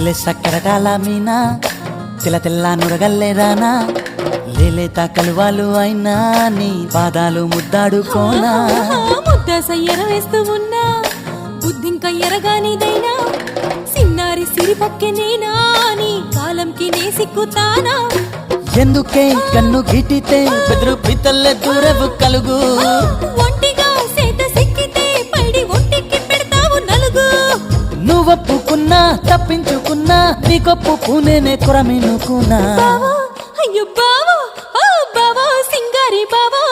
లేలే సక్కరటాల మీనా తెల్ల తెల్ల నురగల్లే రానా లేలేత కలువాలు అయినా నీ పాదాలు ముద్దాడుకోనా ముద్ద సయ్యర వేస్తూ ఉన్నా బుద్ధింక ఎరగానిదైనా సిన్నారి సిరిపక్కె నేనా నీ కాలంకి నే సిక్కుతానా ఎందుకే కన్ను గిటితే బెదురు పితల్లే దూరవు కలుగు ఒంటిగా సేత సిక్కితే పైడి ఒంటికి పెడతావు నలుగు నువ్వొప్పుకున్నా తప్పించుకున్నా నీకొప్పు పూనేనే కొరమినుకున్నా బావా అయ్యో బావా ఓ బావా సింగారి బావా